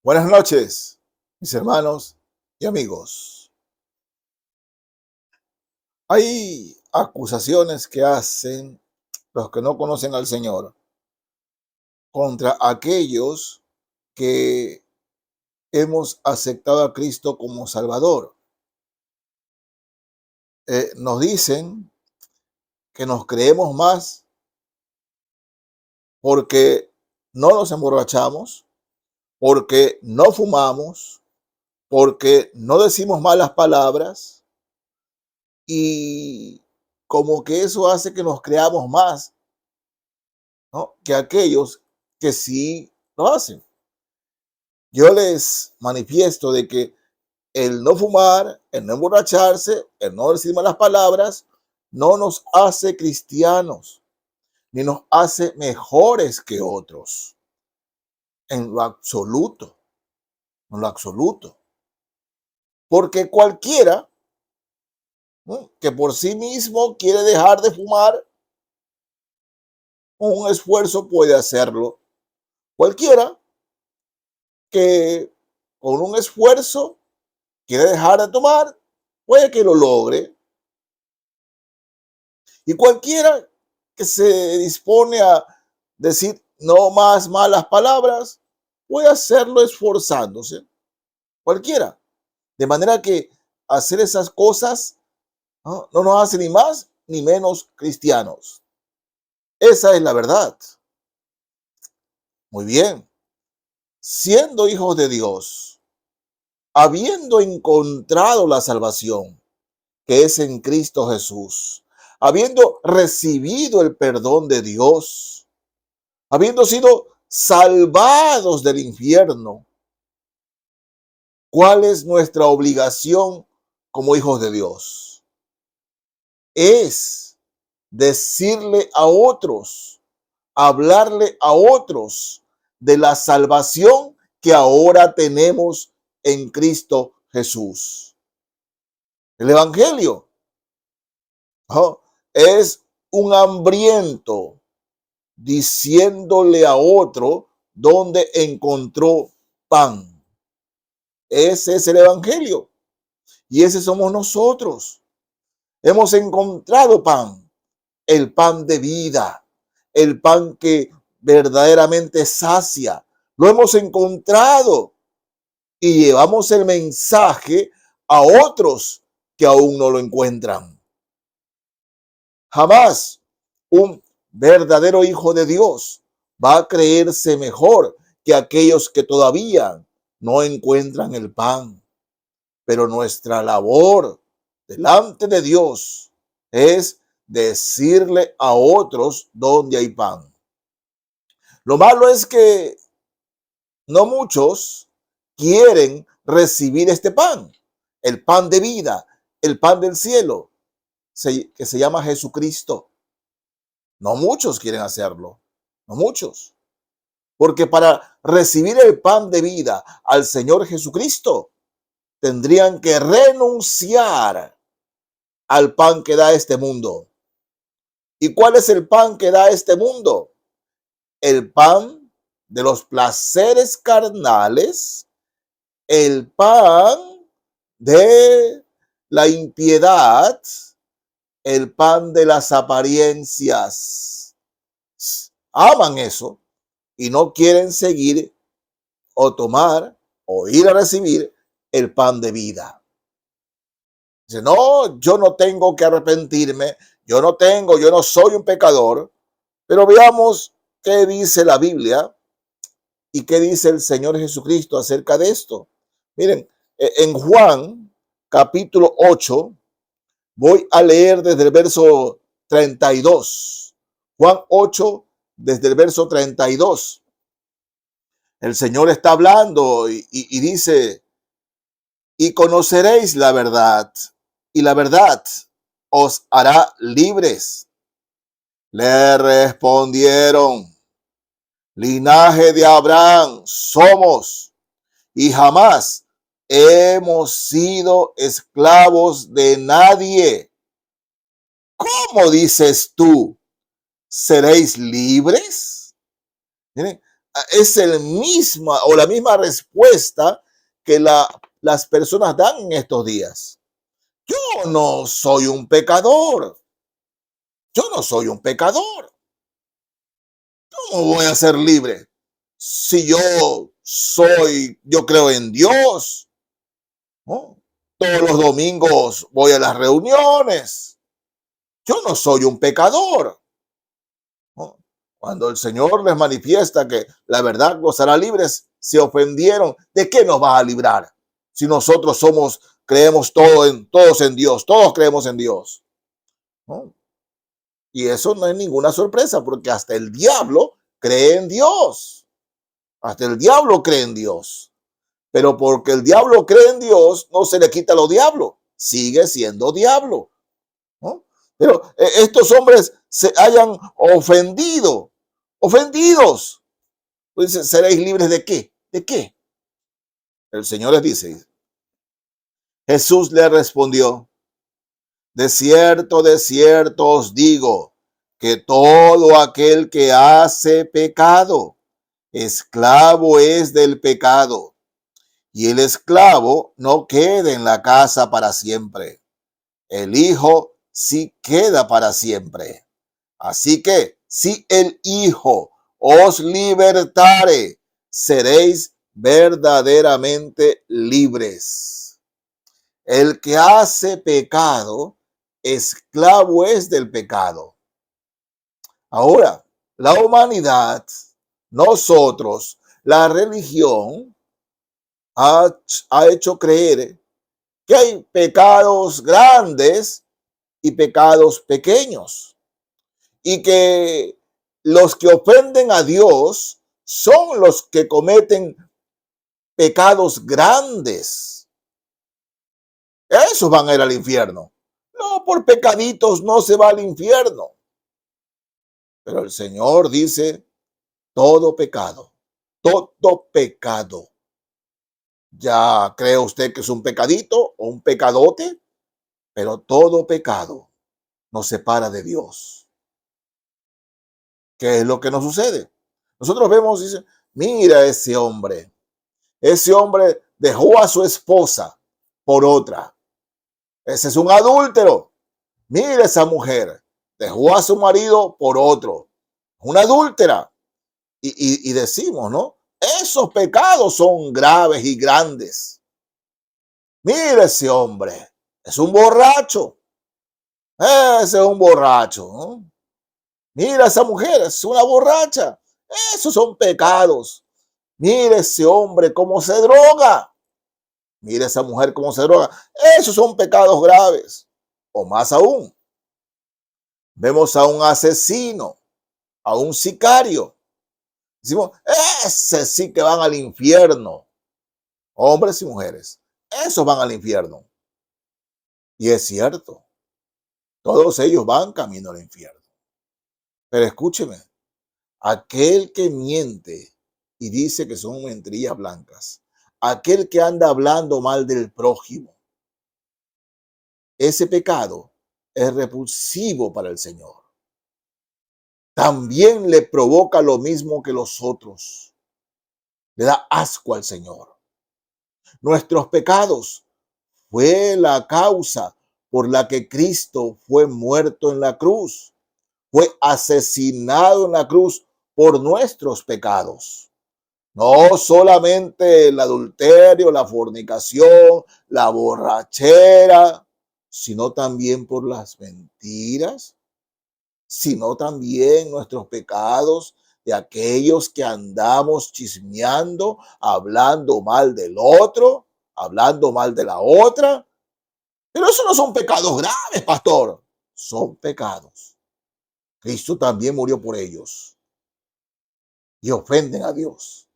Buenas noches, mis hermanos y amigos. Hay acusaciones que hacen los que no conocen al Señor contra aquellos que hemos aceptado a Cristo como Salvador. Nos dicen que nos creemos más porque no nos emborrachamos, porque no fumamos, porque no decimos malas palabras y como que eso hace que nos creamos más, ¿no?, que aquellos que sí lo hacen. Yo les manifiesto de que el no fumar, el no emborracharse, el no decir malas palabras, no nos hace cristianos, ni nos hace mejores que otros. En lo absoluto, en lo absoluto. Porque cualquiera, ¿no?, que por sí mismo quiere dejar de fumar, con un esfuerzo puede hacerlo. Cualquiera que con un esfuerzo quiere dejar de tomar, puede que lo logre. Y cualquiera que se dispone a decir no más malas palabras, puede hacerlo esforzándose. Cualquiera. De manera que hacer esas cosas no nos hace ni más ni menos cristianos. Esa es la verdad. Muy bien. Siendo hijos de Dios, habiendo encontrado la salvación, que es en Cristo Jesús, habiendo recibido el perdón de Dios, habiendo sido salvados del infierno, ¿cuál es nuestra obligación como hijos de Dios? Es decirle a otros, hablarle a otros de la salvación que ahora tenemos en Cristo Jesús. El Evangelio, ¿no?, es un hambriento diciéndole a otro dónde encontró pan. Ese es el Evangelio y ese somos nosotros. Hemos encontrado pan, el pan de vida, el pan que verdaderamente sacia. Lo hemos encontrado y llevamos el mensaje a otros que aún no lo encuentran. Jamás un verdadero hijo de Dios va a creerse mejor que aquellos que todavía no encuentran el pan. Pero nuestra labor delante de Dios es decirle a otros dónde hay pan. Lo malo es que no muchos quieren recibir este pan, el pan de vida, el pan del cielo, que se llama Jesucristo. No muchos quieren hacerlo, no muchos. Porque para recibir el pan de vida al Señor Jesucristo, tendrían que renunciar al pan que da este mundo. ¿Y cuál es el pan que da este mundo? El pan de los placeres carnales, el pan de la impiedad, el pan de las apariencias. Aman eso y no quieren seguir o tomar o ir a recibir el pan de vida. Dice, no, yo no tengo que arrepentirme, yo no soy un pecador. Pero veamos qué dice la Biblia y qué dice el Señor Jesucristo acerca de esto. Miren, en Juan capítulo 8, voy a leer desde el verso 32. Juan 8, desde el verso 32. El Señor está hablando y dice, y conoceréis la verdad, y la verdad os hará libres. Le respondieron, linaje de Abraham somos, y jamás hemos sido esclavos de nadie. ¿Cómo dices tú, seréis libres? Miren, es el misma o la misma respuesta que las personas dan en estos días. Yo no soy un pecador. Yo no soy un pecador. ¿Cómo voy a ser libre? Si yo creo en Dios, ¿no? Todos los domingos voy a las reuniones. Yo no soy un pecador, ¿no? Cuando el Señor les manifiesta que la verdad los hará libres, se ofendieron. ¿De qué nos va a librar? Si nosotros creemos todos en Dios, todos creemos en Dios, ¿no? Y eso no es ninguna sorpresa, porque hasta el diablo cree en Dios. Hasta el diablo cree en Dios. Pero porque el diablo cree en Dios, no se le quita lo diablo. Sigue siendo diablo, ¿no? Pero estos hombres se hayan ofendidos. Pues dice, ¿seréis libres de qué? ¿De qué? El Señor les dice. Jesús le respondió, de cierto os digo, que todo aquel que hace pecado, esclavo es del pecado. Y el esclavo no queda en la casa para siempre. El Hijo sí queda para siempre. Así que si el Hijo os libertare, seréis verdaderamente libres. El que hace pecado, esclavo es del pecado. Ahora, la humanidad, nosotros, la religión, ha hecho creer que hay pecados grandes y pecados pequeños, y que los que ofenden a Dios son los que cometen pecados grandes. Esos van a ir al infierno. No, por pecaditos no se va al infierno. Pero el Señor dice, todo pecado. Ya cree usted que es un pecadito o un pecadote, pero todo pecado nos separa de Dios. ¿Qué es lo que nos sucede? Nosotros vemos, dice, mira ese hombre dejó a su esposa por otra. Ese es un adúltero. Mira esa mujer, dejó a su marido por otro. Una adúltera. Y decimos, ¿no? Esos pecados son graves y grandes. Mira ese hombre, es un borracho. Ese es un borracho, ¿no? Mira esa mujer, es una borracha. Esos son pecados. Mira ese hombre cómo se droga. Mira esa mujer cómo se droga. Esos son pecados graves. O más aún, vemos a un asesino, a un sicario. Decimos, ese sí que van al infierno. Hombres y mujeres, esos van al infierno. Y es cierto, todos ellos van camino al infierno. Pero escúcheme, aquel que miente y dice que son mentirillas blancas, aquel que anda hablando mal del prójimo, ese pecado es repulsivo para el Señor. También le provoca lo mismo que los otros. Le da asco al Señor. Nuestros pecados fue la causa por la que Cristo fue muerto en la cruz. Fue asesinado en la cruz por nuestros pecados. No solamente el adulterio, la fornicación, la borrachera, sino también por las mentiras, sino también nuestros pecados de aquellos que andamos chismeando, hablando mal del otro, hablando mal de la otra. Pero eso no son pecados graves, pastor. Son pecados. Cristo también murió por ellos y ofenden a Dios,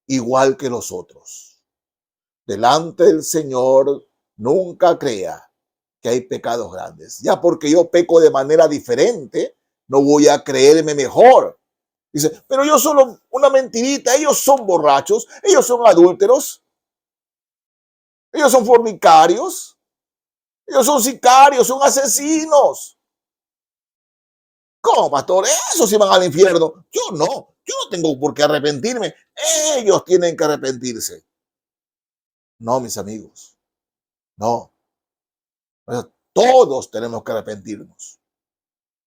igual que los otros. Delante del Señor, nunca crea que hay pecados grandes. Ya porque yo peco de manera diferente, no voy a creerme mejor. Dice, pero yo solo una mentirita, ellos son borrachos, ellos son adúlteros, ellos son fornicarios, ellos son sicarios, son asesinos. ¿Cómo, pastor? Esos sí van al infierno. Yo no. Yo no tengo por qué arrepentirme. Ellos tienen que arrepentirse. No, mis amigos, no. Todos tenemos que arrepentirnos.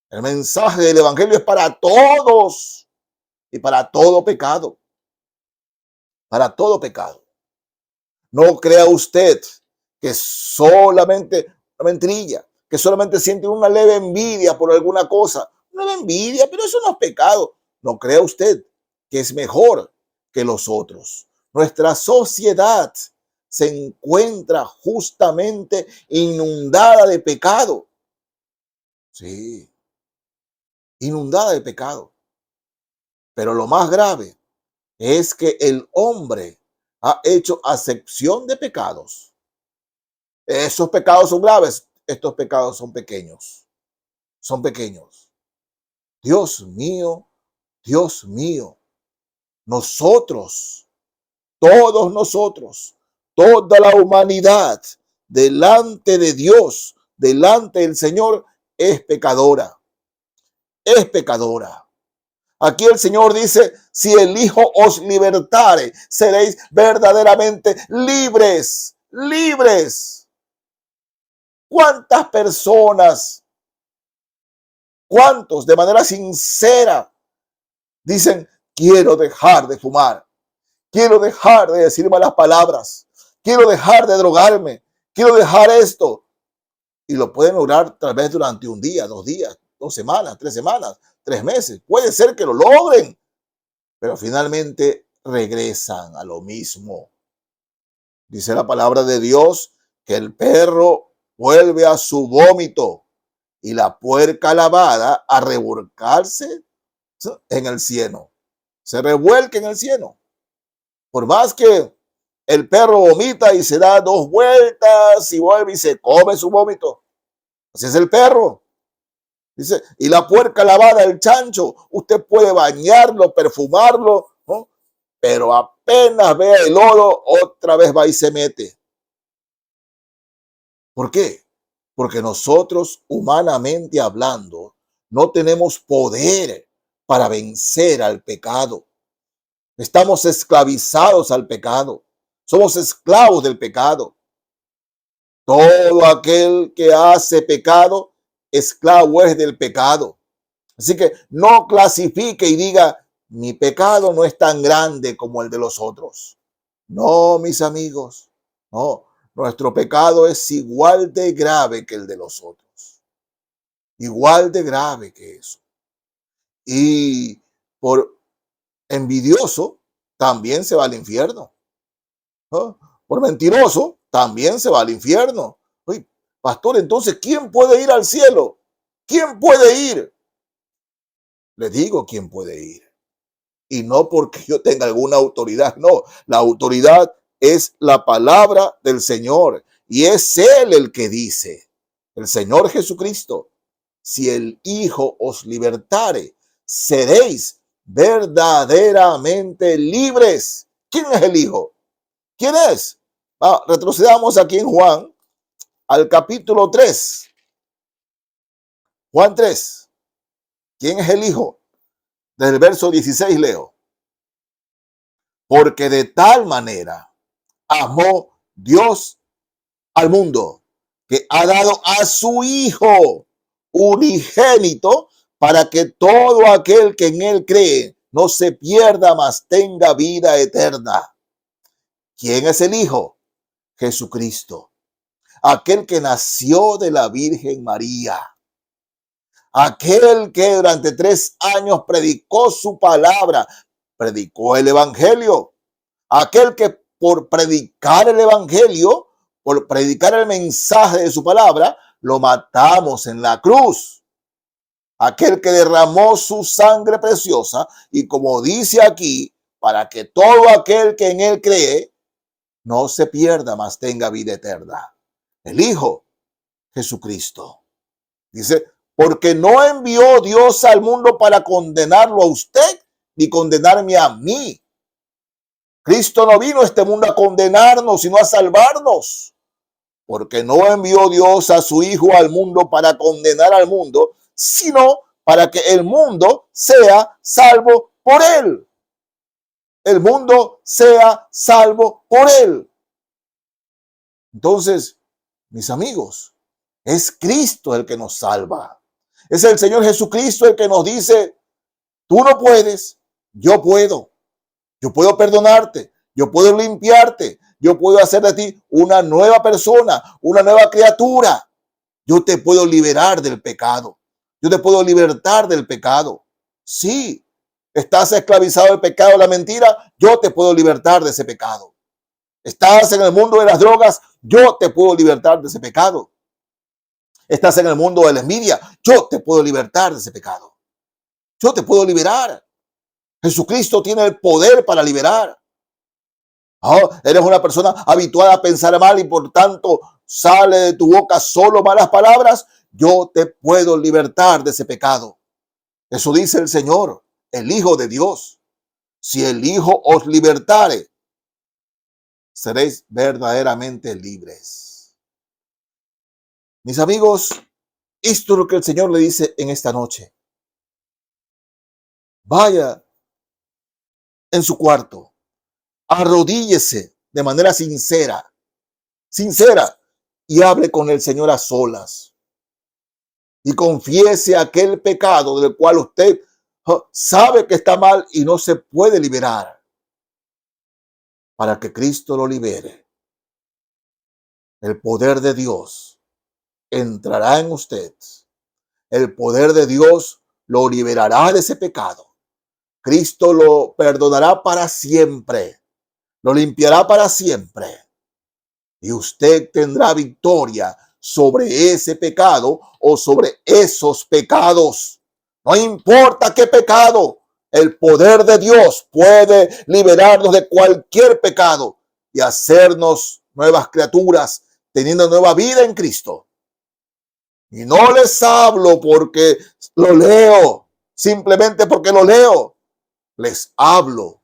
El mensaje del evangelio es para todos y para todo pecado. Para todo pecado. No crea usted que solamente una mentirilla, que solamente siente una leve envidia por alguna cosa. Una leve envidia, pero eso no es pecado. No crea usted que es mejor que los otros. Nuestra sociedad se encuentra justamente inundada de pecado. Sí, inundada de pecado. Pero lo más grave es que el hombre ha hecho acepción de pecados. Esos pecados son graves, estos pecados son pequeños. Son pequeños. Dios mío, nosotros, todos nosotros, toda la humanidad, delante de Dios, delante del Señor, es pecadora. Es pecadora. Aquí el Señor dice, si el Hijo os libertare, seréis verdaderamente libres, libres. ¿Cuántas personas, cuántos de manera sincera dicen, quiero dejar de fumar, quiero dejar de decir malas palabras, quiero dejar de drogarme, quiero dejar esto? Y lo pueden lograr tal vez durante un día, 2 días, 2 semanas, 3 semanas, 3 meses. Puede ser que lo logren, pero finalmente regresan a lo mismo. Dice la palabra de Dios que el perro vuelve a su vómito y la puerca lavada a revolcarse en el cieno. Se revuelca en el cieno. Por más que el perro vomita y se da 2 vueltas y vuelve y se come su vómito. Así es el perro. Dice, y la puerca lavada, el chancho, usted puede bañarlo, perfumarlo, ¿no? Pero apenas vea el lodo, otra vez va y se mete. ¿Por qué? Porque nosotros, humanamente hablando, no tenemos poder para vencer al pecado. Estamos esclavizados al pecado. Somos esclavos del pecado. Todo aquel que hace pecado, esclavo es del pecado. Así que no clasifique y diga, mi pecado no es tan grande como el de los otros. No, mis amigos, no. Nuestro pecado es igual de grave que el de los otros. Igual de grave que eso. Y por envidioso también se va al infierno. ¿No? Por mentiroso también se va al infierno. Oye, pastor, entonces, ¿quién puede ir al cielo? ¿Quién puede ir? Le digo quién puede ir. Y no porque yo tenga alguna autoridad, no. La autoridad es la palabra del Señor. Y es Él el que dice, el Señor Jesucristo, si el Hijo os libertare, seréis verdaderamente libres. ¿Quién es el Hijo? ¿Quién es? Retrocedamos aquí en Juan, al capítulo 3. Juan 3. ¿Quién es el Hijo? Desde el verso 16 leo. Porque de tal manera amó Dios al mundo, que ha dado a su Hijo unigénito, para que todo aquel que en él cree no se pierda, mas tenga vida eterna. ¿Quién es el Hijo? Jesucristo, aquel que nació de la Virgen María, aquel que durante 3 años predicó su palabra, predicó el evangelio, aquel que por predicar el evangelio, por predicar el mensaje de su palabra, lo matamos en la cruz. Aquel que derramó su sangre preciosa y, como dice aquí, para que todo aquel que en él cree no se pierda, mas tenga vida eterna. El Hijo, Jesucristo. Dice, porque no envió Dios al mundo para condenarlo a usted ni condenarme a mí. Cristo no vino a este mundo a condenarnos, sino a salvarnos. Porque no envió Dios a su Hijo al mundo para condenar al mundo, sino para que el mundo sea salvo por él. El mundo sea salvo por él. Entonces, mis amigos, es Cristo el que nos salva. Es el Señor Jesucristo el que nos dice, tú no puedes, yo puedo. Yo puedo perdonarte, yo puedo limpiarte, yo puedo hacer de ti una nueva persona, una nueva criatura. Yo te puedo liberar del pecado. Yo te puedo libertar del pecado. Sí, estás esclavizado del pecado de la mentira, yo te puedo libertar de ese pecado. Estás en el mundo de las drogas, yo te puedo libertar de ese pecado. Estás en el mundo de la envidia, yo te puedo libertar de ese pecado. Yo te puedo liberar. Jesucristo tiene el poder para liberar. Oh, eres una persona habituada a pensar mal y por tanto sale de tu boca solo malas palabras. Yo te puedo libertar de ese pecado. Eso dice el Señor, el Hijo de Dios. Si el Hijo os libertare, seréis verdaderamente libres. Mis amigos, esto es lo que el Señor le dice en esta noche. Vaya en su cuarto, arrodíllese de manera sincera, y hable con el Señor a solas. Y confiese aquel pecado del cual usted sabe que está mal y no se puede liberar, para que Cristo lo libere. El poder de Dios entrará en usted. El poder de Dios lo liberará de ese pecado. Cristo lo perdonará para siempre. Lo limpiará para siempre. Y usted tendrá victoria sobre ese pecado o sobre esos pecados. No importa qué pecado, el poder de Dios puede liberarnos de cualquier pecado y hacernos nuevas criaturas, teniendo nueva vida en Cristo. Y no les hablo porque lo leo, simplemente porque lo leo. Les hablo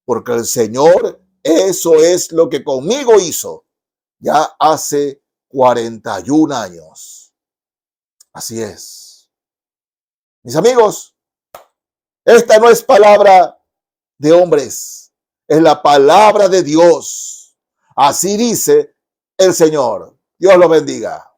porque el Señor, eso es lo que conmigo hizo ya hace 41 años. Así es. Mis amigos, esta no es palabra de hombres, es la palabra de Dios. Así dice el Señor. Dios los bendiga.